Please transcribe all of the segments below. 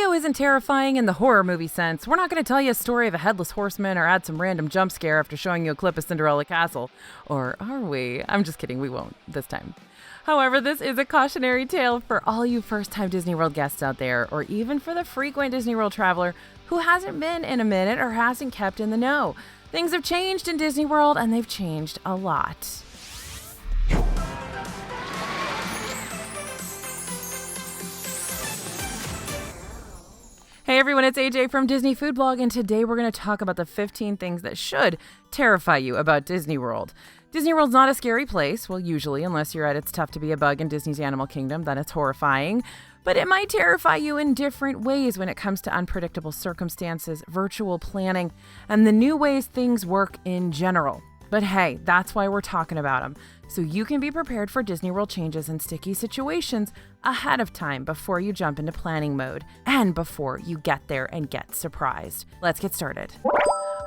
video isn't terrifying in the horror movie sense. We're not going to tell you a story of a headless horseman or add some random jump scare after showing you a clip of Cinderella Castle. Or are we? I'm just kidding, we won't this time. However, this is a cautionary tale for all you first-time Disney World guests out there, or even for the frequent Disney World traveler who hasn't been in a minute or hasn't kept in the know. Things have changed in Disney World, and they've changed a lot. Hey everyone, it's AJ from Disney Food Blog, and today we're going to talk about the 15 things that should terrify you about Disney World. Disney World's not a scary place, well usually, unless you're at It's Tough to Be a Bug in Disney's Animal Kingdom, then it's horrifying. But it might terrify you in different ways when it comes to unpredictable circumstances, virtual planning, and the new ways things work in general. But hey, that's why we're talking about them, so you can be prepared for Disney World changes and sticky situations ahead of time before you jump into planning mode and before you get there and get surprised. Let's get started.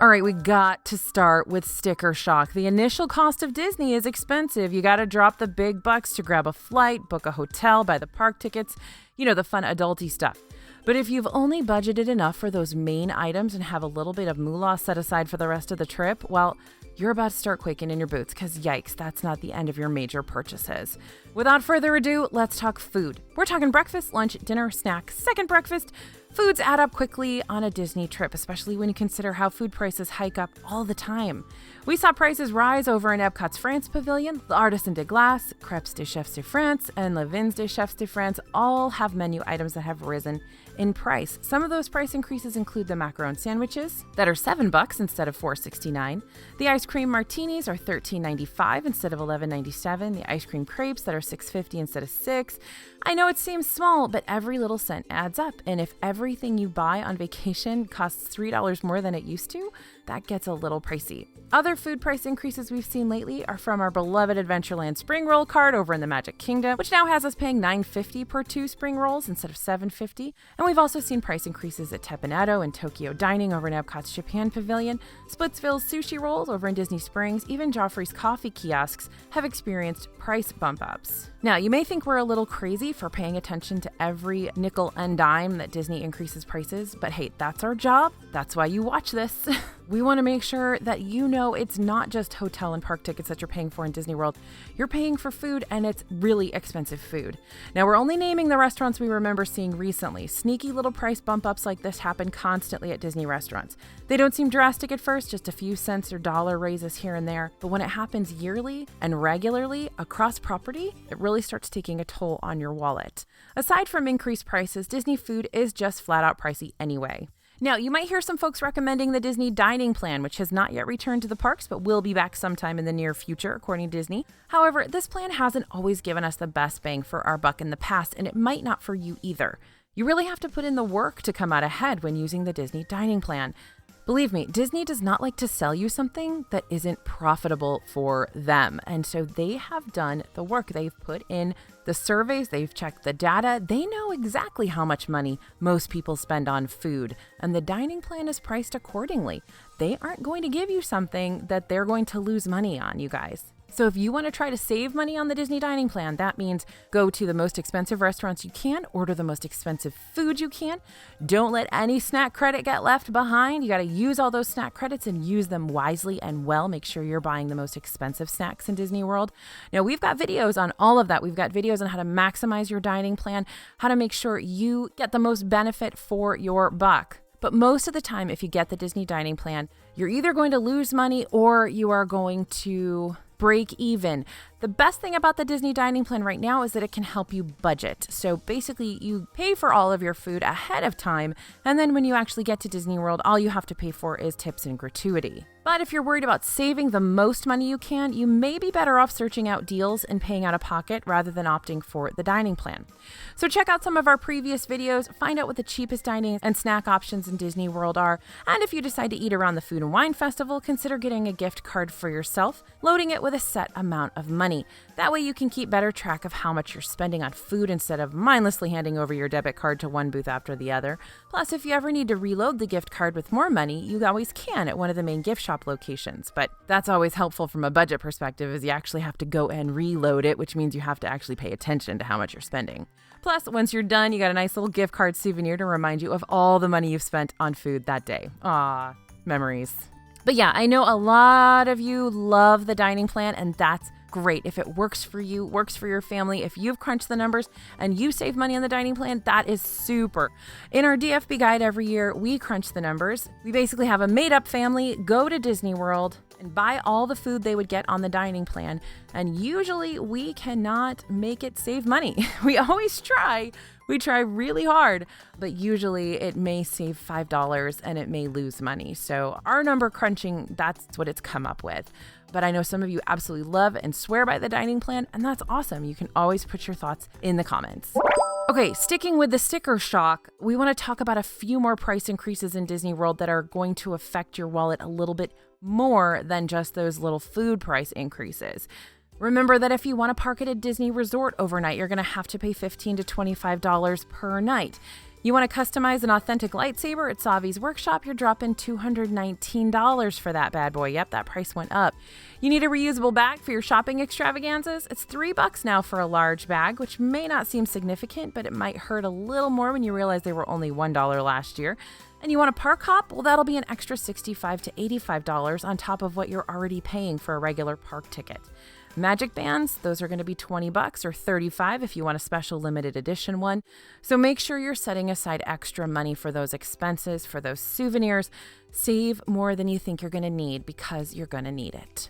All right, we got to start with sticker shock. The initial cost of Disney is expensive. You got to drop the big bucks to grab a flight, book a hotel, buy the park tickets, the fun adulty stuff. But if you've only budgeted enough for those main items and have a little bit of moolah set aside for the rest of the trip, well, you're about to start quaking in your boots because yikes, that's not the end of your major purchases. Without further ado, let's talk food. We're talking breakfast, lunch, dinner, snack, second breakfast. Foods add up quickly on a Disney trip, especially when you consider how food prices hike up all the time. We saw prices rise over in Epcot's France Pavilion. The Artisan de Glace, Crêpes des Chefs de France, and Le Vins des Chefs de France all have menu items that have risen in price. Some of those price increases include the macaron sandwiches that are $7 instead of $4.69. The ice cream martinis are $13.95 instead of $11.97. The ice cream crepes that are $6.50 instead of $6. I know it seems small, but every little cent adds up. And if everything you buy on vacation costs $3 more than it used to, that gets a little pricey. Other food price increases we've seen lately are from our beloved Adventureland spring roll cart over in the Magic Kingdom, which now has us paying $9.50 per 2 spring rolls instead of $7.50. And we've also seen price increases at Teppanetto and Tokyo Dining over in Epcot's Japan Pavilion, Splitsville's sushi rolls over in Disney Springs, even Joffrey's coffee kiosks have experienced price bump ups. Now, you may think we're a little crazy for paying attention to every nickel and dime that Disney increases prices, but hey, that's our job. That's why you watch this. We want to make sure that it's not just hotel and park tickets that you're paying for in Disney World. You're paying for food, and it's really expensive food. Now, we're only naming the restaurants we remember seeing recently. Sneaky little price bump ups like this happen constantly at Disney restaurants. They don't seem drastic at first, just a few cents or dollar raises here and there. But when it happens yearly and regularly across property, it really starts taking a toll on your wallet. Aside from increased prices, Disney food is just flat out pricey anyway. Now, you might hear some folks recommending the Disney dining plan, which has not yet returned to the parks, but will be back sometime in the near future, according to Disney. However, this plan hasn't always given us the best bang for our buck in the past, and it might not for you either. You really have to put in the work to come out ahead when using the Disney dining plan. Believe me, Disney does not like to sell you something that isn't profitable for them. And so they have done the work. They've put in the surveys, they've checked the data. They know exactly how much money most people spend on food. And the dining plan is priced accordingly. They aren't going to give you something that they're going to lose money on, you guys. So if you want to try to save money on the Disney dining plan, that means go to the most expensive restaurants you can, order the most expensive food you can. Don't let any snack credit get left behind. You got to use all those snack credits and use them wisely and well. Make sure you're buying the most expensive snacks in Disney World. Now, we've got videos on all of that. We've got videos on how to maximize your dining plan, how to make sure you get the most benefit for your buck. But most of the time, if you get the Disney dining plan, you're either going to lose money or you are going to break even. The best thing about the Disney dining plan right now is that it can help you budget. So basically, you pay for all of your food ahead of time, and then when you actually get to Disney World, all you have to pay for is tips and gratuity. But if you're worried about saving the most money you can, you may be better off searching out deals and paying out of pocket rather than opting for the dining plan. So check out some of our previous videos, find out what the cheapest dining and snack options in Disney World are, and if you decide to eat around the Food and Wine Festival, consider getting a gift card for yourself, loading it with a set amount of money. That way you can keep better track of how much you're spending on food instead of mindlessly handing over your debit card to one booth after the other. Plus, if you ever need to reload the gift card with more money, you always can at one of the main gift shop locations. But that's always helpful from a budget perspective, as you actually have to go and reload it, which means you have to actually pay attention to how much you're spending. Plus, once you're done, you got a nice little gift card souvenir to remind you of all the money you've spent on food that day. Aw, memories. But yeah, I know a lot of you love the dining plan, and that's great. If it works for you, works for your family, if you've crunched the numbers and you save money on the dining plan, that is super. In our DFB guide every year, we crunch the numbers. We basically have a made-up family go to Disney World and buy all the food they would get on the dining plan. And usually we cannot make it save money. We always try. We try really hard, but usually it may save $5 and it may lose money. So our number crunching, that's what it's come up with. But I know some of you absolutely love and swear by the dining plan, and that's awesome. You can always put your thoughts in the comments. Okay, sticking with the sticker shock, we want to talk about a few more price increases in Disney World that are going to affect your wallet a little bit more than just those little food price increases. Remember that if you want to park at a Disney resort overnight, you're going to have to pay $15 to $25 per night. You want to customize an authentic lightsaber at Savi's workshop, you're dropping $219 for that bad boy. Yep, that price went up. You need a reusable bag for your shopping extravaganzas? It's $3 now for a large bag, which may not seem significant, but it might hurt a little more when you realize they were only $1 last year. And you want a park hop? Well, that'll be an extra $65 to $85 on top of what you're already paying for a regular park ticket. Magic bands, those are going to be $20 or $35 if you want a special limited edition one. So make sure you're setting aside extra money for those expenses, for those souvenirs. Save more than you think you're going to need because you're going to need it.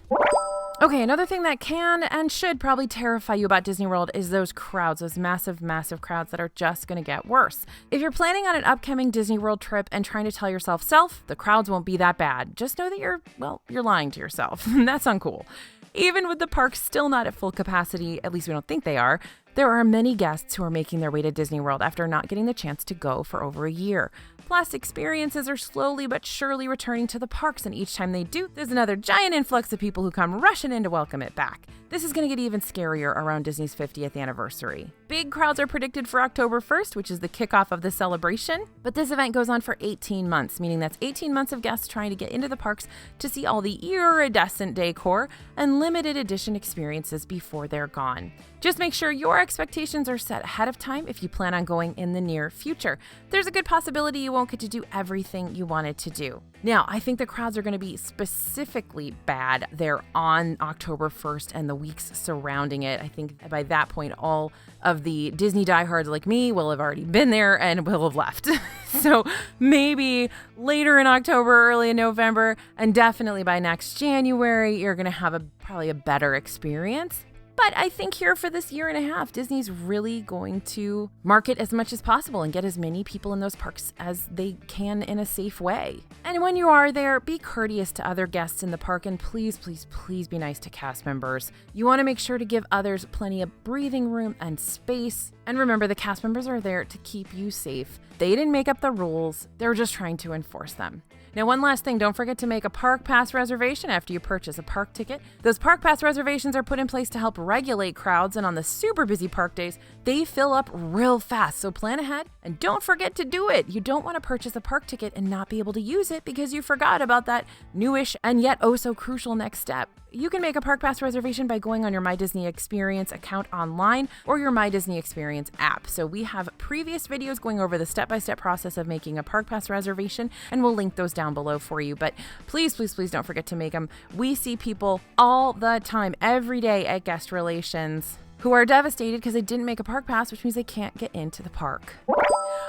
Okay, another thing that can and should probably terrify you about Disney World is those crowds, those massive, massive crowds that are just going to get worse. If you're planning on an upcoming Disney World trip and trying to tell yourself, the crowds won't be that bad, just know that you're lying to yourself. That's uncool. Even with the parks still not at full capacity, at least we don't think they are, there are many guests who are making their way to Disney World after not getting the chance to go for over a year. Plus, experiences are slowly but surely returning to the parks, and each time they do, there's another giant influx of people who come rushing in to welcome it back. This is going to get even scarier around Disney's 50th anniversary. Big crowds are predicted for October 1st, which is the kickoff of the celebration, but this event goes on for 18 months, meaning that's 18 months of guests trying to get into the parks to see all the iridescent decor and limited edition experiences before they're gone. Just make sure your expectations are set ahead of time if you plan on going in the near future. There's a good possibility you won't get to do everything you wanted to do. Now, I think the crowds are going to be specifically bad there on October 1st and the weeks surrounding it. I think by that point, all of the Disney diehards like me will have already been there and will have left. So maybe later in October, early in November, and definitely by next January, you're going to have probably a better experience. But I think here for this year and a half, Disney's really going to market as much as possible and get as many people in those parks as they can in a safe way. And when you are there, be courteous to other guests in the park, and please, please, please be nice to cast members. You want to make sure to give others plenty of breathing room and space. And remember, the cast members are there to keep you safe. They didn't make up the rules. They were just trying to enforce them. Now, one last thing, don't forget to make a park pass reservation after you purchase a park ticket. Those park pass reservations are put in place to help regulate crowds, and on the super busy park days, they fill up real fast. So plan ahead and don't forget to do it. You don't want to purchase a park ticket and not be able to use it because you forgot about that newish and yet oh so crucial next step. You can make a park pass reservation by going on your My Disney Experience account online or your My Disney Experience app. So we have previous videos going over the step-by-step process of making a park pass reservation, and we'll link those down below for you. But please, please, please don't forget to make them. We see people all the time, every day at guest relations, who are devastated because they didn't make a park pass, which means they can't get into the park.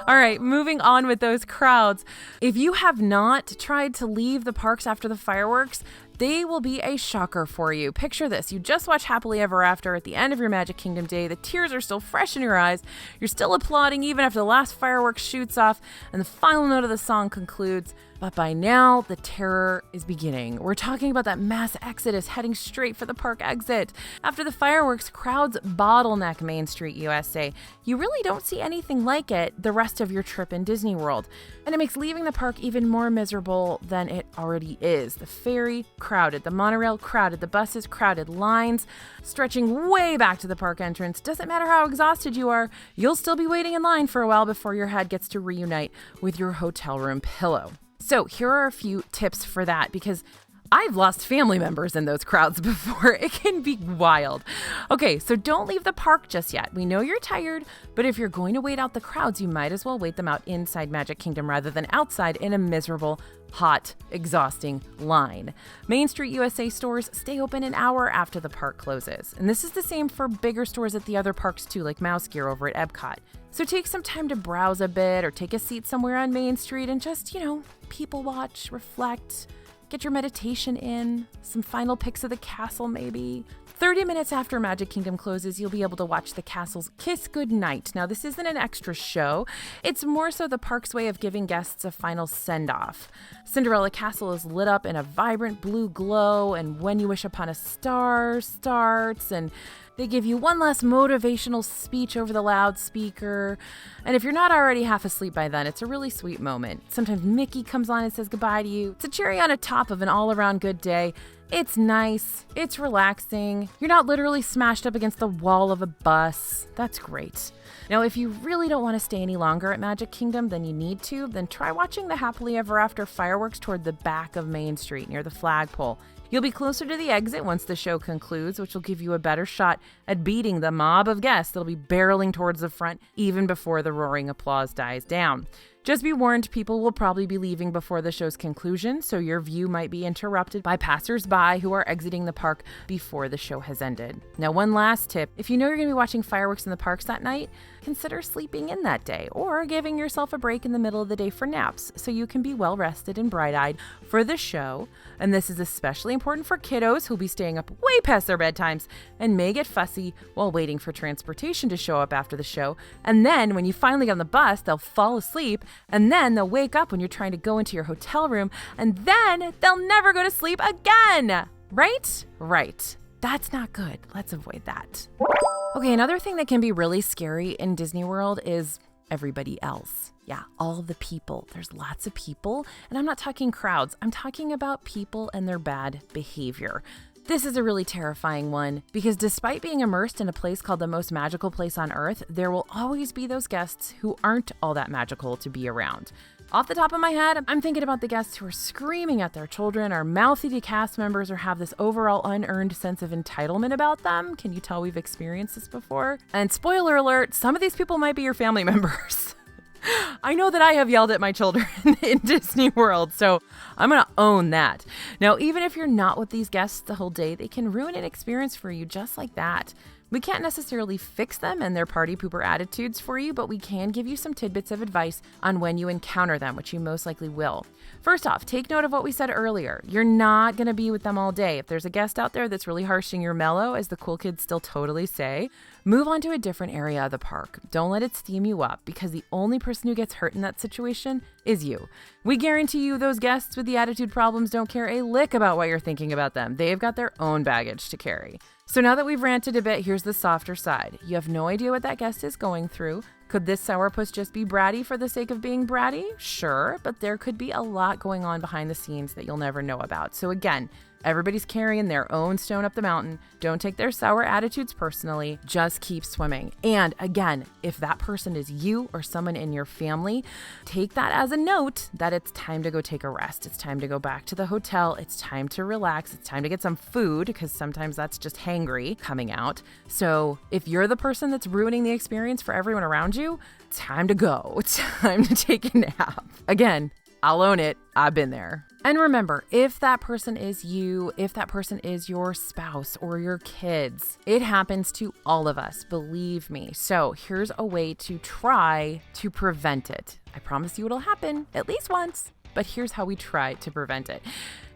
All right, moving on with those crowds. If you have not tried to leave the parks after the fireworks, they will be a shocker for you. Picture this. You just watch Happily Ever After at the end of your Magic Kingdom day. The tears are still fresh in your eyes. You're still applauding even after the last fireworks shoots off and the final note of the song concludes. But by now, the terror is beginning. We're talking about that mass exodus heading straight for the park exit. After the fireworks, crowds bottleneck Main Street USA. You really don't see anything like it the rest of your trip in Disney World. And it makes leaving the park even more miserable than it already is. The ferry, crowded. The monorail, crowded. The buses, crowded. Lines stretching way back to the park entrance. Doesn't matter how exhausted you are, you'll still be waiting in line for a while before your head gets to reunite with your hotel room pillow. So here are a few tips for that, because I've lost family members in those crowds before. It can be wild. Okay, so don't leave the park just yet. We know you're tired, but if you're going to wait out the crowds, you might as well wait them out inside Magic Kingdom rather than outside in a miserable, hot, exhausting line. Main Street USA stores stay open an hour after the park closes. And this is the same for bigger stores at the other parks too, like Mouse Gear over at Epcot. So take some time to browse a bit or take a seat somewhere on Main Street and just, people watch, reflect, get your meditation in, some final pics of the castle maybe. 30 minutes after Magic Kingdom closes, you'll be able to watch the castle's Kiss Goodnight. Now, this isn't an extra show. It's more so the park's way of giving guests a final send-off. Cinderella Castle is lit up in a vibrant blue glow, and When You Wish Upon a Star starts, and they give you one last motivational speech over the loudspeaker. And if you're not already half asleep by then, it's a really sweet moment. Sometimes Mickey comes on and says goodbye to you. It's a cherry on the top of an all-around good day. It's nice. It's relaxing. You're not literally smashed up against the wall of a bus. That's great. Now, if you really don't want to stay any longer at Magic Kingdom than you need to, then try watching the Happily Ever After fireworks toward the back of Main Street near the flagpole. You'll be closer to the exit once the show concludes, which will give you a better shot at beating the mob of guests that'll be barreling towards the front even before the roaring applause dies down. Just be warned, people will probably be leaving before the show's conclusion, so your view might be interrupted by passers-by who are exiting the park before the show has ended. Now, one last tip. If you know you're going to be watching fireworks in the parks that night, consider sleeping in that day or giving yourself a break in the middle of the day for naps so you can be well-rested and bright-eyed for the show. And this is especially important for kiddos who'll be staying up way past their bedtimes and may get fussy while waiting for transportation to show up after the show. And then when you finally get on the bus, they'll fall asleep, and then they'll wake up when you're trying to go into your hotel room, and then they'll never go to sleep again. Right. That's not good. Let's avoid that. Okay, another thing that can be really scary in Disney World is everybody else. Yeah, all the people. There's lots of people, and I'm not talking crowds. I'm talking about people and their bad behavior. This is a really terrifying one because despite being immersed in a place called the most magical place on earth, there will always be those guests who aren't all that magical to be around. Off the top of my head, I'm thinking about the guests who are screaming at their children, are mouthy to cast members, or have this overall unearned sense of entitlement about them. Can you tell we've experienced this before? And spoiler alert, some of these people might be your family members. I know that I have yelled at my children in Disney World, so I'm going to own that. Now, even if you're not with these guests the whole day, they can ruin an experience for you just like that. We can't necessarily fix them and their party pooper attitudes for you, but we can give you some tidbits of advice on when you encounter them, which you most likely will. First off, take note of what we said earlier. You're not going to be with them all day. If there's a guest out there that's really harshing your mellow, as the cool kids still totally say, move on to a different area of the park. Don't let it steam you up, because the only person who gets hurt in that situation is you. We guarantee you those guests with the attitude problems don't care a lick about what you're thinking about them. They've got their own baggage to carry. So now that we've ranted a bit, here's the softer side. You have no idea what that guest is going through. Could this sourpuss just be bratty for the sake of being bratty? Sure, but there could be a lot going on behind the scenes that you'll never know about. So again, everybody's carrying their own stone up the mountain. Don't take their sour attitudes personally. Just keep swimming. And again, if that person is you or someone in your family, take that as a note that it's time to go take a rest. It's time to go back to the hotel. It's time to relax. It's time to get some food, because sometimes that's just hangry coming out. So if you're the person that's ruining the experience for everyone around you, time to go. It's time to take a nap. Again, I'll own it. I've been there. And remember, if that person is you, if that person is your spouse or your kids, it happens to all of us, believe me. So here's a way to try to prevent it. I promise you it'll happen at least once, but here's how we try to prevent it.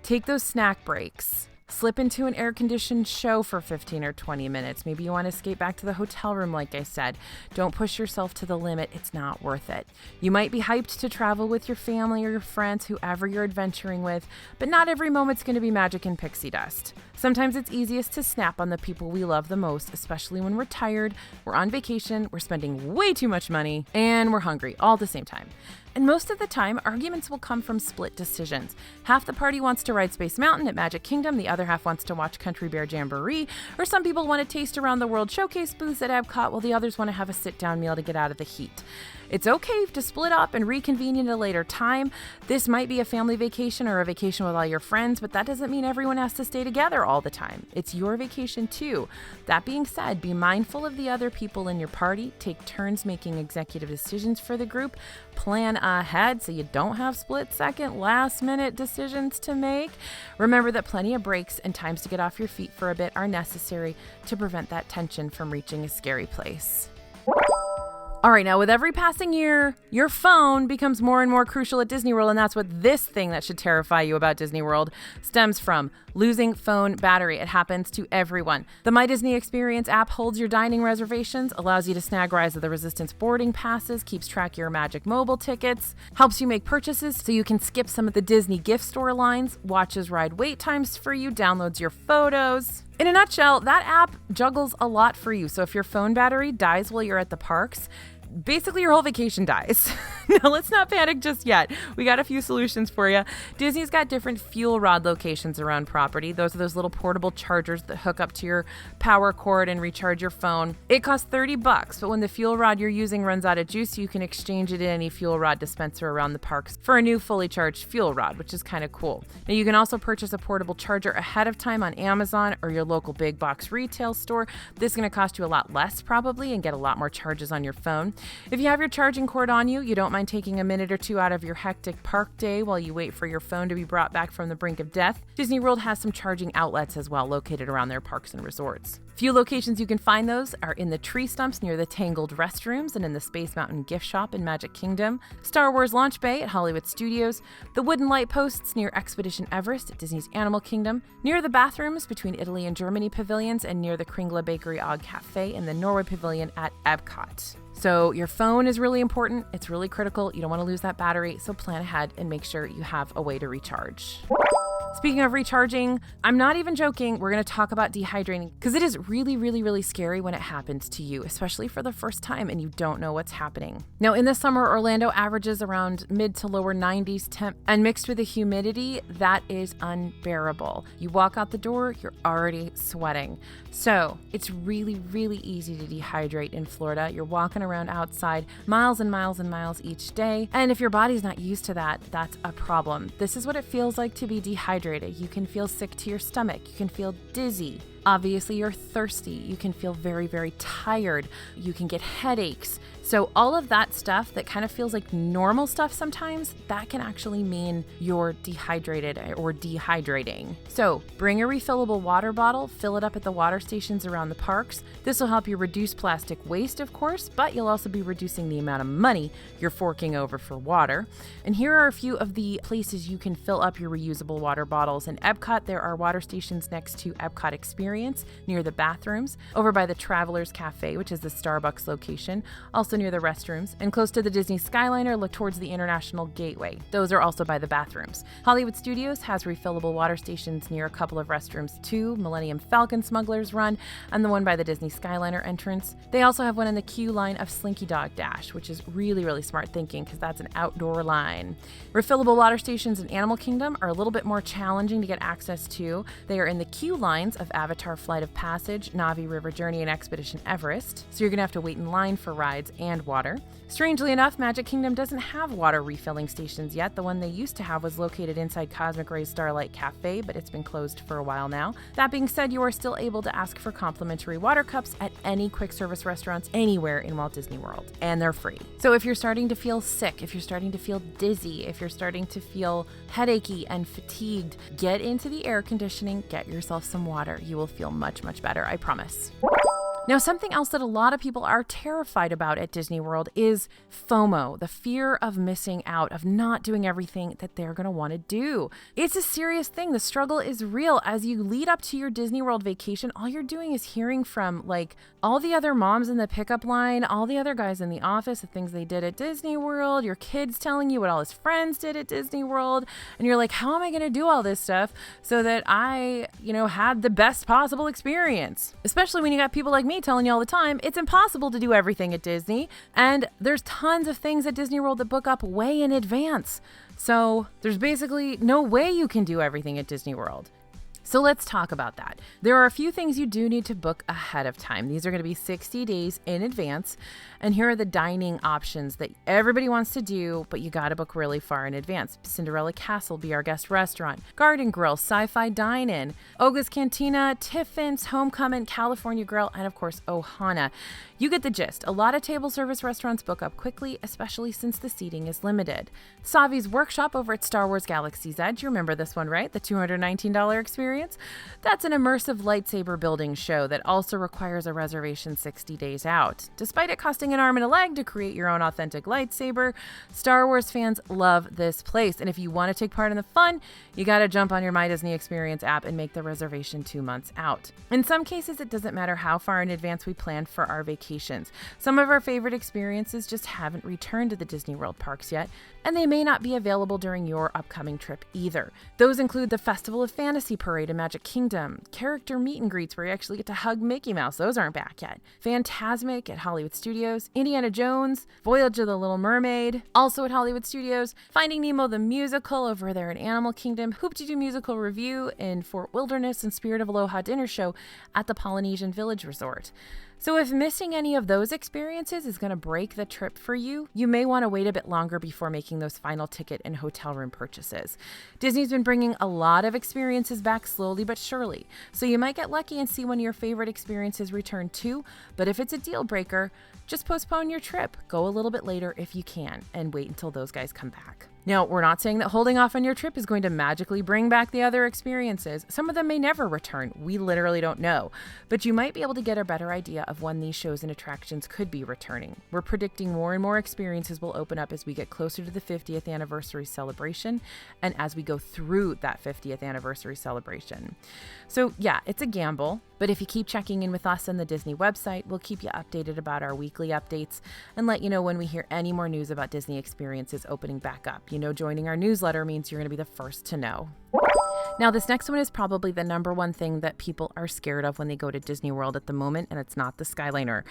Take those snack breaks. Slip into an air-conditioned show for 15 or 20 minutes. Maybe you want to escape back to the hotel room, like I said. Don't push yourself to the limit. It's not worth it. You might be hyped to travel with your family or your friends, whoever you're adventuring with, but not every moment's going to be magic and pixie dust. Sometimes it's easiest to snap on the people we love the most, especially when we're tired, we're on vacation, we're spending way too much money, and we're hungry all at the same time. And most of the time, arguments will come from split decisions. Half the party wants to ride Space Mountain at Magic Kingdom, the other half wants to watch Country Bear Jamboree, or some people want to taste around the World Showcase booths at Epcot, while the others want to have a sit-down meal to get out of the heat. It's okay to split up and reconvene at a later time. This might be a family vacation or a vacation with all your friends, but that doesn't mean everyone has to stay together all the time. It's your vacation too. That being said, be mindful of the other people in your party. Take turns making executive decisions for the group. Plan ahead so you don't have split-second, last-minute decisions to make. Remember that plenty of breaks and times to get off your feet for a bit are necessary to prevent that tension from reaching a scary place. All right, now with every passing year, your phone becomes more and more crucial at Disney World, and that's what this thing that should terrify you about Disney World stems from: losing phone battery. It happens to everyone. The My Disney Experience app holds your dining reservations, allows you to snag Rise of the Resistance boarding passes, keeps track of your Magic Mobile tickets, helps you make purchases so you can skip some of the Disney gift store lines, watches ride wait times for you, downloads your photos. In a nutshell, that app juggles a lot for you. So if your phone battery dies while you're at the parks, basically your whole vacation dies. Now, let's not panic just yet. We got a few solutions for you. Disney's got different fuel rod locations around property. Those are those little portable chargers that hook up to your power cord and recharge your phone. It costs $30, but when the fuel rod you're using runs out of juice, you can exchange it in any fuel rod dispenser around the parks for a new fully charged fuel rod, which is kind of cool. Now, you can also purchase a portable charger ahead of time on Amazon or your local big box retail store. This is going to cost you a lot less probably and get a lot more charges on your phone. If you have your charging cord on you, you don't mind taking a minute or two out of your hectic park day while you wait for your phone to be brought back from the brink of death, Disney World has some charging outlets as well located around their parks and resorts. Few locations you can find those are in the tree stumps near the Tangled restrooms and in the Space Mountain gift shop in Magic Kingdom, Star Wars Launch Bay at Hollywood Studios, the wooden light posts near Expedition Everest at Disney's Animal Kingdom, near the bathrooms between Italy and Germany pavilions, and near the Kringla Bakery Og Cafe in the Norway Pavilion at Epcot. So your phone is really important. It's really critical. You don't want to lose that battery. So plan ahead and make sure you have a way to recharge. Speaking of recharging, I'm not even joking. We're going to talk about dehydrating because it is really, really, really scary when it happens to you, especially for the first time and you don't know what's happening. Now, in the summer, Orlando averages around mid to lower 90s temp, and mixed with the humidity, that is unbearable. You walk out the door, you're already sweating. So it's really, really easy to dehydrate in Florida. You're walking around outside miles and miles and miles each day. And if your body's not used to that, that's a problem. This is what it feels like to be dehydrated. You can feel sick to your stomach. You can feel dizzy. Obviously, you're thirsty. You can feel very, very tired. You can get headaches. So all of that stuff that kind of feels like normal stuff sometimes, that can actually mean you're dehydrated or dehydrating. So bring a refillable water bottle, fill it up at the water stations around the parks. This will help you reduce plastic waste, of course, but you'll also be reducing the amount of money you're forking over for water. And here are a few of the places you can fill up your reusable water bottles. In Epcot, there are water stations next to Epcot Experience near the bathrooms, over by the Travelers Cafe, which is the Starbucks location, also near the restrooms, and close to the Disney Skyliner, look towards the International Gateway. Those are also by the bathrooms. Hollywood Studios has refillable water stations near a couple of restrooms too, Millennium Falcon Smuggler's Run, and the one by the Disney Skyliner entrance. They also have one in the queue line of Slinky Dog Dash, which is really, really smart thinking because that's an outdoor line. Refillable water stations in Animal Kingdom are a little bit more challenging to get access to. They are in the queue lines of Avatar Flight of Passage, Na'vi River Journey, and Expedition Everest, so you're going to have to wait in line for rides and water. Strangely enough, Magic Kingdom doesn't have water refilling stations yet. The one they used to have was located inside Cosmic Ray's Starlight Cafe, but it's been closed for a while now. That being said, you are still able to ask for complimentary water cups at any quick service restaurants anywhere in Walt Disney World, and they're free. So if you're starting to feel sick, if you're starting to feel dizzy, if you're starting to feel headachy and fatigued, get into the air conditioning, get yourself some water. You will feel much, much better, I promise. Now, something else that a lot of people are terrified about at Disney World is FOMO, the fear of missing out, of not doing everything that they're going to want to do. It's a serious thing. The struggle is real. As you lead up to your Disney World vacation, all you're doing is hearing from all the other moms in the pickup line, all the other guys in the office, the things they did at Disney World, your kids telling you what all his friends did at Disney World. And you're like, how am I going to do all this stuff so that I, had the best possible experience? Especially when you got people like me telling you all the time, it's impossible to do everything at Disney. And there's tons of things at Disney World that book up way in advance. So there's basically no way you can do everything at Disney World. So let's talk about that. There are a few things you do need to book ahead of time. These are going to be 60 days in advance. And here are the dining options that everybody wants to do, but you got to book really far in advance. Cinderella Castle, Be Our Guest Restaurant, Garden Grill, Sci-Fi Dine-In, Oga's Cantina, Tiffin's, Homecoming, California Grill, and of course, Ohana. You get the gist. A lot of table service restaurants book up quickly, especially since the seating is limited. Savi's Workshop over at Star Wars Galaxy's Edge. You remember this one, right? The $219 experience? That's an immersive lightsaber building show that also requires a reservation 60 days out. Despite it costing an arm and a leg to create your own authentic lightsaber, Star Wars fans love this place. And if you want to take part in the fun, you got to jump on your My Disney Experience app and make the reservation 2 months out. In some cases, it doesn't matter how far in advance we plan for our vacations. Some of our favorite experiences just haven't returned to the Disney World parks yet, and they may not be available during your upcoming trip either. Those include the Festival of Fantasy Parade in Magic Kingdom, character meet and greets where you actually get to hug Mickey Mouse, those aren't back yet, Fantasmic at Hollywood Studios, Indiana Jones, Voyage of the Little Mermaid, also at Hollywood Studios, Finding Nemo the Musical over there in Animal Kingdom, Hoop-Dee-Doo Musical Review in Fort Wilderness, and Spirit of Aloha Dinner Show at the Polynesian Village Resort. So if missing any of those experiences is going to break the trip for you, you may want to wait a bit longer before making those final ticket and hotel room purchases. Disney's been bringing a lot of experiences back slowly but surely, so you might get lucky and see one of your favorite experiences return too, but if it's a deal breaker, just postpone your trip. Go a little bit later if you can, and wait until those guys come back. Now, we're not saying that holding off on your trip is going to magically bring back the other experiences. Some of them may never return. We literally don't know. But you might be able to get a better idea of when these shows and attractions could be returning. We're predicting more and more experiences will open up as we get closer to the 50th anniversary celebration and as we go through that 50th anniversary celebration. So yeah, it's a gamble, but if you keep checking in with us on the Disney website, we'll keep you updated about our weekly updates and let you know when we hear any more news about Disney experiences opening back up. You know, joining our newsletter means you're going to be the first to know. Now, this next one is probably the number one thing that people are scared of when they go to Disney World at the moment, and it's not the Skyliner.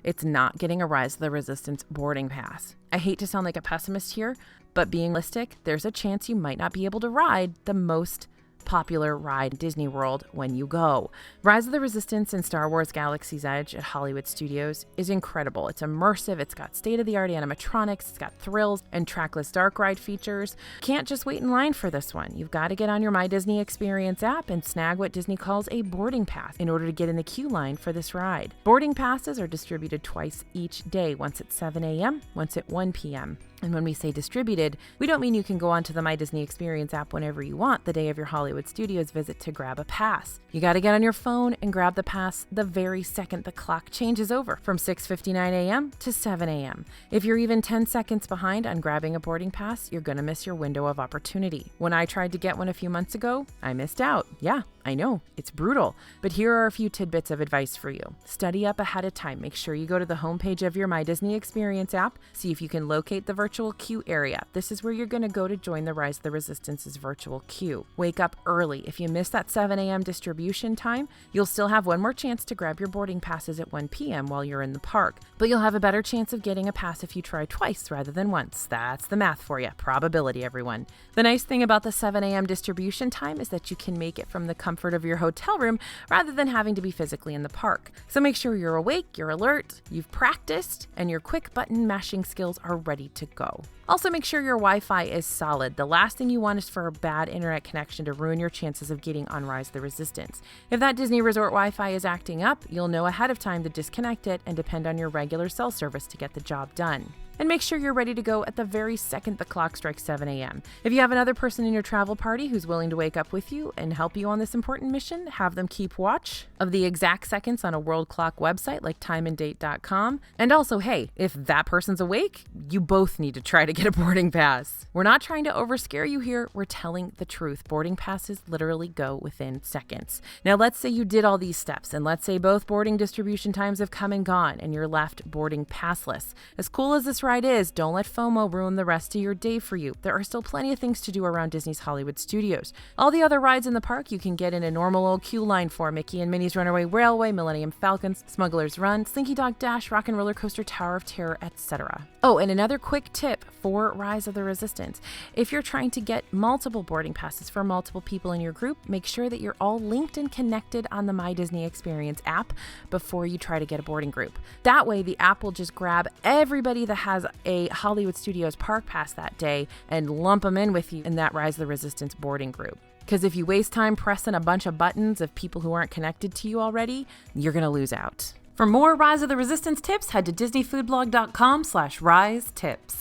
It's not getting a Rise of the Resistance boarding pass. I hate to sound like a pessimist here, but being realistic, there's a chance you might not be able to ride the most popular ride in Disney World when you go. Rise of the Resistance in Star Wars Galaxy's Edge at Hollywood Studios is incredible. It's immersive, it's got state-of-the-art animatronics, it's got thrills and trackless dark ride features. Can't just wait in line for this one. You've got to get on your My Disney Experience app and snag what Disney calls a boarding pass in order to get in the queue line for this ride. Boarding passes are distributed twice each day, once at 7 a.m., once at 1 p.m. And when we say distributed, we don't mean you can go onto the My Disney Experience app whenever you want the day of your Hollywood Studios visit to grab a pass. You got to get on your phone and grab the pass the very second the clock changes over from 6:59 a.m. to 7 a.m. If you're even 10 seconds behind on grabbing a boarding pass, you're going to miss your window of opportunity. When I tried to get one a few months ago, I missed out. Yeah, I know, it's brutal. But here are a few tidbits of advice for you. Study up ahead of time. Make sure you go to the homepage of your My Disney Experience app. See if you can locate the virtual queue area. This is where you're going to go to join the Rise of the Resistance's virtual queue. Wake up early. If you miss that 7 a.m. distribution time, you'll still have one more chance to grab your boarding passes at 1 p.m. while you're in the park. But you'll have a better chance of getting a pass if you try twice rather than once. That's the math for you. Probability, everyone. The nice thing about the 7 a.m. distribution time is that you can make it from the comfort of your hotel room rather than having to be physically in the park. So make sure you're awake, you're alert, you've practiced, and your quick button mashing skills are ready to go. Also, make sure your Wi-Fi is solid. The last thing you want is for a bad internet connection to ruin your chances of getting on Rise of the Resistance. If that Disney Resort Wi-Fi is acting up, you'll know ahead of time to disconnect it and depend on your regular cell service to get the job done. And make sure you're ready to go at the very second the clock strikes 7 a.m. If you have another person in your travel party who's willing to wake up with you and help you on this important mission, have them keep watch of the exact seconds on a world clock website like timeanddate.com. And also, hey, if that person's awake, you both need to try to get a boarding pass. We're not trying to overscare you here. We're telling the truth. Boarding passes literally go within seconds. Now, let's say you did all these steps, and let's say both boarding distribution times have come and gone, and you're left boarding passless. As cool as this ride is, don't let FOMO ruin the rest of your day for you. There are still plenty of things to do around Disney's Hollywood Studios. All the other rides in the park you can get in a normal old queue line for: Mickey and Minnie's Runaway Railway, Millennium Falcon's Smuggler's Run, Slinky Dog Dash, Rock and Roller Coaster, Tower of Terror, etc. Oh, and another quick tip for Rise of the Resistance. If you're trying to get multiple boarding passes for multiple people in your group, make sure that you're all linked and connected on the My Disney Experience app before you try to get a boarding group. That way, the app will just grab everybody that has a Hollywood Studios park pass that day and lump them in with you in that Rise of the Resistance boarding group. Because if you waste time pressing a bunch of buttons of people who aren't connected to you already, you're going to lose out. For more Rise of the Resistance tips, head to disneyfoodblog.com/rise-tips.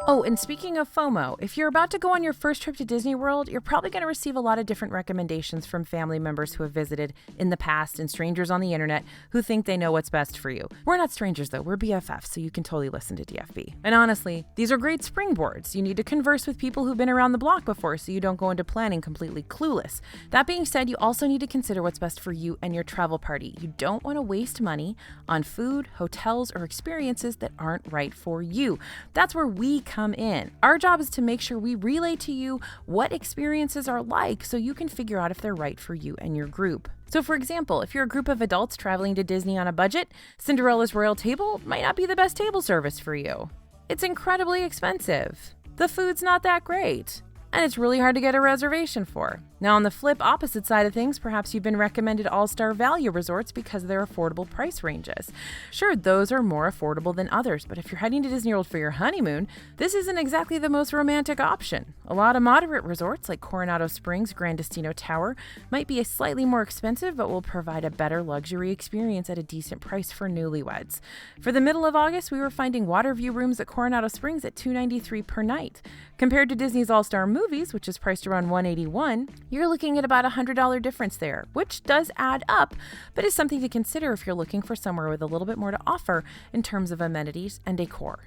Oh, and speaking of FOMO, if you're about to go on your first trip to Disney World, you're probably going to receive a lot of different recommendations from family members who have visited in the past and strangers on the internet who think they know what's best for you. We're not strangers though, we're BFFs, so you can totally listen to DFB. And honestly, these are great springboards. You need to converse with people who've been around the block before so you don't go into planning completely clueless. That being said, you also need to consider what's best for you and your travel party. You don't want to waste money on food, hotels, or experiences that aren't right for you. That's where we come in. Our job is to make sure we relay to you what experiences are like so you can figure out if they're right for you and your group. So for example, if you're a group of adults traveling to Disney on a budget, Cinderella's Royal Table might not be the best table service for you. It's incredibly expensive. The food's not that great. And it's really hard to get a reservation for. Now, on the flip opposite side of things, perhaps you've been recommended all-star value resorts because of their affordable price ranges. Sure, those are more affordable than others, but if you're heading to Disney World for your honeymoon, this isn't exactly the most romantic option. A lot of moderate resorts like Coronado Springs, Grand Destino Tower might be slightly more expensive, but will provide a better luxury experience at a decent price for newlyweds. For the middle of August, we were finding water view rooms at Coronado Springs at $293 per night. Compared to Disney's All-Star Movies, which is priced around $181, you're looking at about a $100 difference there, which does add up, but is something to consider if you're looking for somewhere with a little bit more to offer in terms of amenities and decor.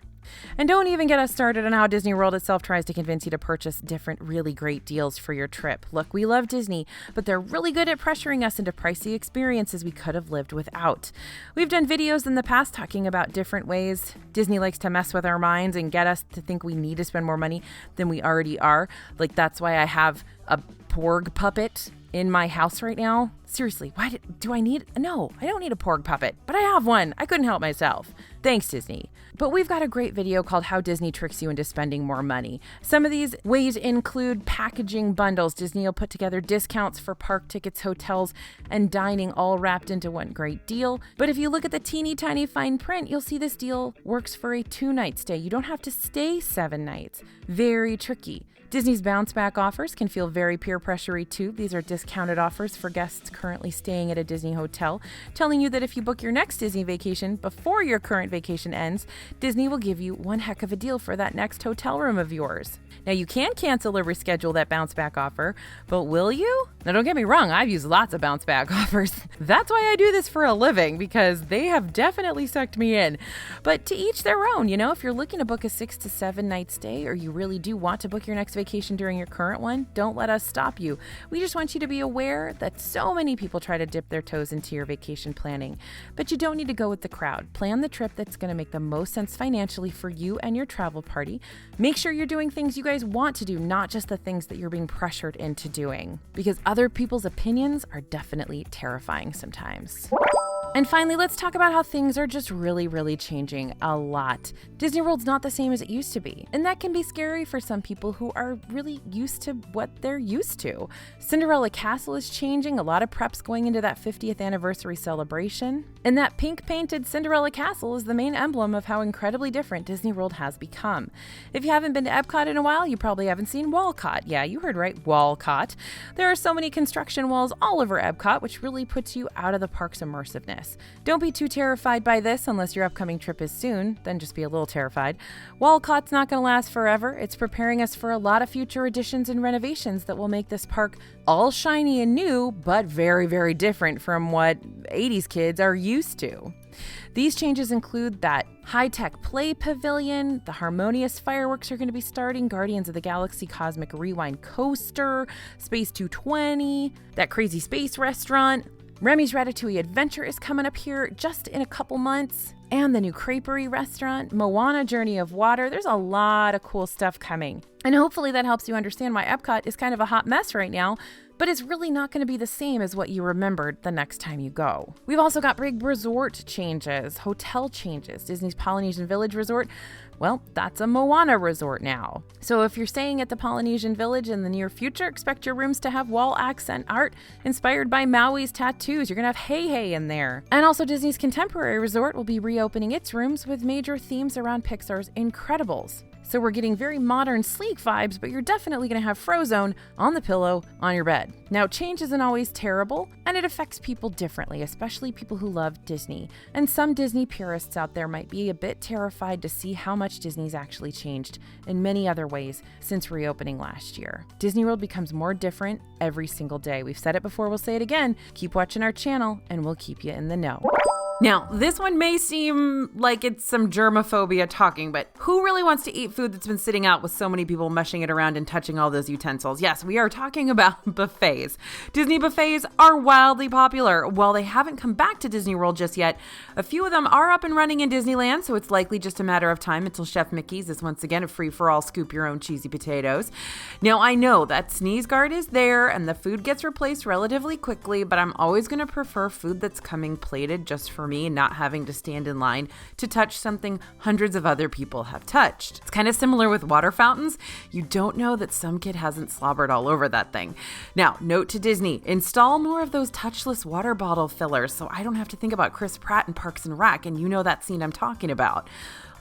And don't even get us started on how Disney World itself tries to convince you to purchase different really great deals for your trip. Look, we love Disney, but they're really good at pressuring us into pricey experiences we could have lived without. We've done videos in the past talking about different ways Disney likes to mess with our minds and get us to think we need to spend more money than we already are. Like, that's why I have a Porg puppet in my house right now. Seriously, do I need? No, I don't need a Porg puppet, but I have one. I couldn't help myself. Thanks, Disney. But we've got a great video called How Disney Tricks You into Spending More Money. Some of these ways include packaging bundles. Disney will put together discounts for park tickets, hotels, and dining all wrapped into one great deal. But if you look at the teeny tiny fine print, you'll see this deal works for a 2-night stay. You don't have to stay 7 nights. Very tricky. Disney's bounce back offers can feel very peer pressure-y too. These are discounted offers for guests currently staying at a Disney hotel, telling you that if you book your next Disney vacation before your current vacation ends, Disney will give you one heck of a deal for that next hotel room of yours. Now, you can cancel or reschedule that bounce back offer, but will you? Now, don't get me wrong, I've used lots of bounce back offers. That's why I do this for a living, because they have definitely sucked me in. But to each their own, if you're looking to book a 6 to 7 night stay, or you really do want to book your next vacation during your current one, don't let us stop you. We just want you to be aware that so many people try to dip their toes into your vacation planning, but you don't need to go with the crowd. Plan the trip that's going to make the most sense financially for you and your travel party. Make sure you're doing things you guys want to do, not just the things that you're being pressured into doing, because other people's opinions are definitely terrifying sometimes. And finally, let's talk about how things are just really, really changing a lot. Disney World's not the same as it used to be, and that can be scary for some people who are really used to what they're used to. Cinderella Castle is changing, a lot of preps going into that 50th anniversary celebration, and that pink-painted Cinderella Castle is the main emblem of how incredibly different Disney World has become. If you haven't been to Epcot in a while, you probably haven't seen Walcott. Yeah, you heard right, Walcott. There are so many construction walls all over Epcot, which really puts you out of the park's immersiveness. Don't be too terrified by this unless your upcoming trip is soon, then just be a little terrified. Walcott's not going to last forever. It's preparing us for a lot of future additions and renovations that will make this park all shiny and new, but very, very different from what 80s kids are used to. These changes include that high-tech play pavilion, the Harmonious fireworks are going to be starting, Guardians of the Galaxy Cosmic Rewind coaster, Space 220, that crazy space restaurant. Remy's Ratatouille Adventure is coming up here just in a couple months. and the new Creperie restaurant, Moana Journey of Water. There's a lot of cool stuff coming. And hopefully that helps you understand why Epcot is kind of a hot mess right now, but it's really not going to be the same as what you remembered the next time you go. We've also got big resort changes, hotel changes. Disney's Polynesian Village Resort, well, that's a Moana resort now. So if you're staying at the Polynesian Village in the near future, expect your rooms to have wall accent art inspired by Maui's tattoos. You're going to have Hey in there. And also Disney's Contemporary Resort will be reopening its rooms with major themes around Pixar's Incredibles. So we're getting very modern, sleek vibes, but you're definitely going to have Frozone on the pillow on your bed. Now, change isn't always terrible, and it affects people differently, especially people who love Disney. And some Disney purists out there might be a bit terrified to see how much Disney's actually changed in many other ways since reopening last year. Disney World becomes more different every single day. We've said it before, we'll say it again. Keep watching our channel, and we'll keep you in the know. Now, this one may seem like it's some germophobia talking, but who really wants to eat food that's been sitting out with so many people mushing it around and touching all those utensils? Yes, we are talking about buffets. Disney buffets are wildly popular. While they haven't come back to Disney World just yet, a few of them are up and running in Disneyland, so it's likely just a matter of time until Chef Mickey's is once again a free-for-all scoop your own cheesy potatoes. Now, I know that sneeze guard is there and the food gets replaced relatively quickly, but I'm always going to prefer food that's coming plated just for me, not having to stand in line to touch something hundreds of other people have touched. It's kind of similar with water fountains. You don't know that some kid hasn't slobbered all over that thing. Now, note to Disney, install more of those touchless water bottle fillers so I don't have to think about Chris Pratt in Parks and Rec, and you know that scene I'm talking about.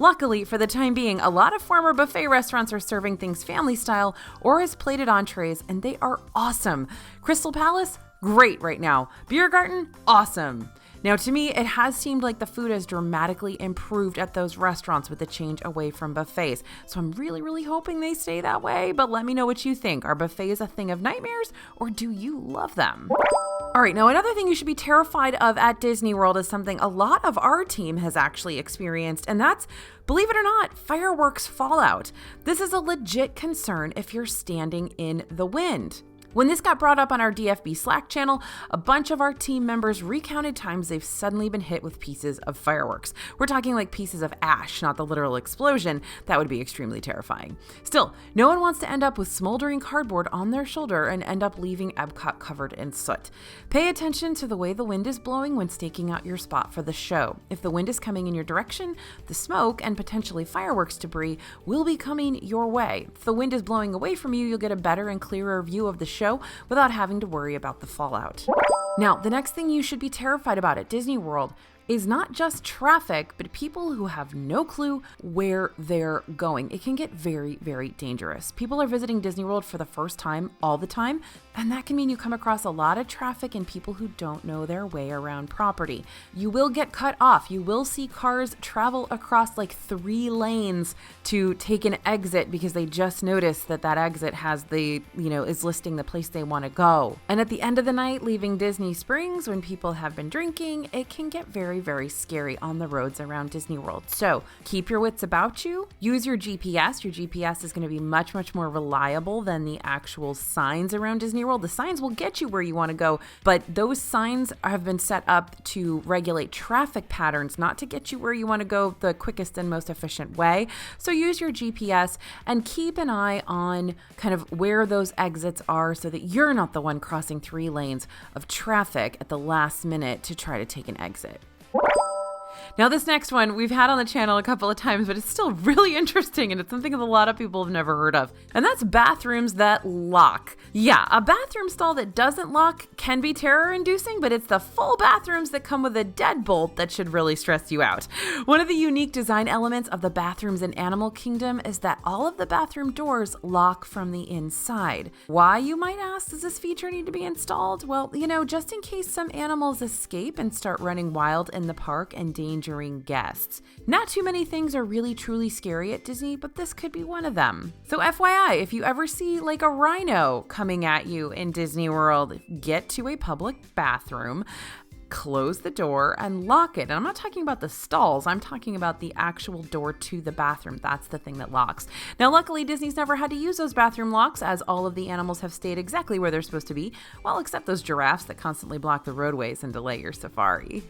Luckily, for the time being, a lot of former buffet restaurants are serving things family style or as plated entrees, and they are awesome. Crystal Palace, great right now. Beer Garden, awesome. Now, to me, it has seemed like the food has dramatically improved at those restaurants with the change away from buffets. So I'm really hoping they stay that way, but let me know what you think. Are buffets a thing of nightmares, or do you love them? All right, now another thing you should be terrified of at Disney World is something a lot of our team has actually experienced, and that's, believe it or not, fireworks fallout. This is a legit concern if you're standing in the wind. When this got brought up on our DFB Slack channel, a bunch of our team members recounted times they've suddenly been hit with pieces of fireworks. We're talking like pieces of ash, not the literal explosion. That would be extremely terrifying. Still, no one wants to end up with smoldering cardboard on their shoulder and end up leaving Epcot covered in soot. Pay attention to the way the wind is blowing when staking out your spot for the show. If the wind is coming in your direction, the smoke and potentially fireworks debris will be coming your way. If the wind is blowing away from you, you'll get a better and clearer view of the show without having to worry about the fallout. Now, the next thing you should be terrified about at Disney World is not just traffic, but people who have no clue where they're going. It can get very dangerous. People are visiting Disney World for the first time all the time, and that can mean you come across a lot of traffic and people who don't know their way around property. You will get cut off. You will see cars travel across like 3 lanes to take an exit because they just noticed that that exit has the, is listing the place they want to go. And at the end of the night, leaving Disney Springs when people have been drinking, it can get very scary on the roads around Disney World. So keep your wits about you. Use your GPS. Your GPS is going to be much more reliable than the actual signs around Disney World. The signs will get you where you want to go, but those signs have been set up to regulate traffic patterns, not to get you where you want to go the quickest and most efficient way. So use your GPS and keep an eye on kind of where those exits are so that you're not the one crossing 3 lanes of traffic at the last minute to try to take an exit. Now, this next one we've had on the channel a couple of times, but it's still really interesting, and it's something that a lot of people have never heard of, and that's bathrooms that lock. Yeah, a bathroom stall that doesn't lock can be terror-inducing, but it's the full bathrooms that come with a deadbolt that should really stress you out. One of the unique design elements of the bathrooms in Animal Kingdom is that all of the bathroom doors lock from the inside. Why, you might ask, does this feature need to be installed? Well, just in case some animals escape and start running wild in the park and endangering guests. Not too many things are really truly scary at Disney, but this could be one of them. So FYI, if you ever see like a rhino coming at you in Disney World, get to a public bathroom, close the door and lock it. And I'm not talking about the stalls. I'm talking about the actual door to the bathroom. That's the thing that locks. Now, luckily, Disney's never had to use those bathroom locks as all of the animals have stayed exactly where they're supposed to be, well, except those giraffes that constantly block the roadways and delay your safari.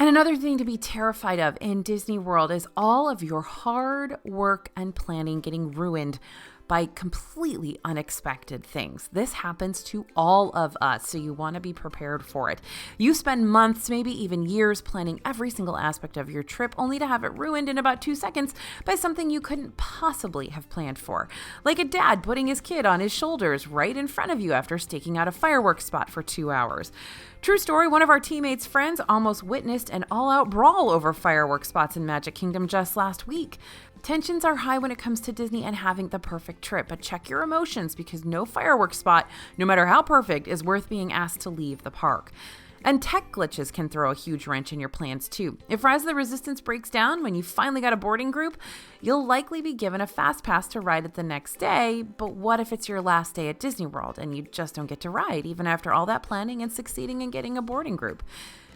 And another thing to be terrified of in Disney World is all of your hard work and planning getting ruined by completely unexpected things. This happens to all of us, so you want to be prepared for it. You spend months, maybe even years, planning every single aspect of your trip only to have it ruined in about 2 seconds by something you couldn't possibly have planned for. Like a dad putting his kid on his shoulders right in front of you after staking out a fireworks spot for 2 hours. True story, one of our teammates' friends almost witnessed an all-out brawl over fireworks spots in Magic Kingdom just last week. Tensions are high when it comes to Disney and having the perfect trip, but check your emotions because no fireworks spot, no matter how perfect, is worth being asked to leave the park. And tech glitches can throw a huge wrench in your plans too. If Rise of the Resistance breaks down when you finally got a boarding group, you'll likely be given a fast pass to ride it the next day, but what if it's your last day at Disney World and you just don't get to ride, even after all that planning and succeeding in getting a boarding group?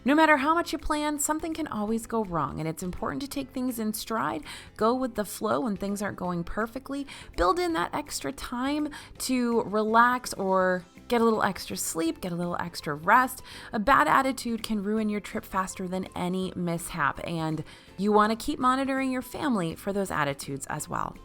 No matter how much you plan, something can always go wrong, and it's important to take things in stride, go with the flow when things aren't going perfectly, build in that extra time to relax or get a little extra sleep, get a little extra rest. A bad attitude can ruin your trip faster than any mishap, and you want to keep monitoring your family for those attitudes as well.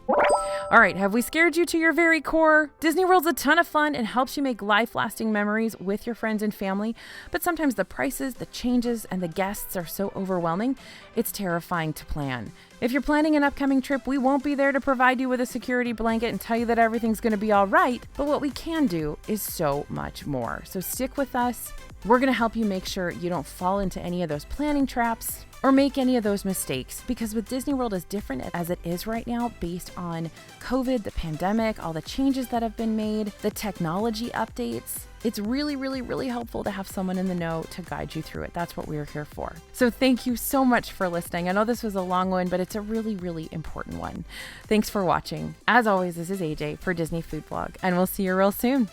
All right, have we scared you to your very core? Disney World's a ton of fun and helps you make life-lasting memories with your friends and family, but sometimes the prices, the changes, and the guests are so overwhelming, it's terrifying to plan. If you're planning an upcoming trip, we won't be there to provide you with a security blanket and tell you that everything's going to be all right, but what we can do is so much more. So stick with us. We're going to help you make sure you don't fall into any of those planning traps or make any of those mistakes, because with Disney World as different as it is right now based on COVID, the pandemic, all the changes that have been made, the technology updates, it's really, really, really helpful to have someone in the know to guide you through it. That's what we're here for. So thank you so much for listening. I know this was a long one, but it's a really, really important one. Thanks for watching. As always, this is AJ for Disney Food Blog, and we'll see you real soon.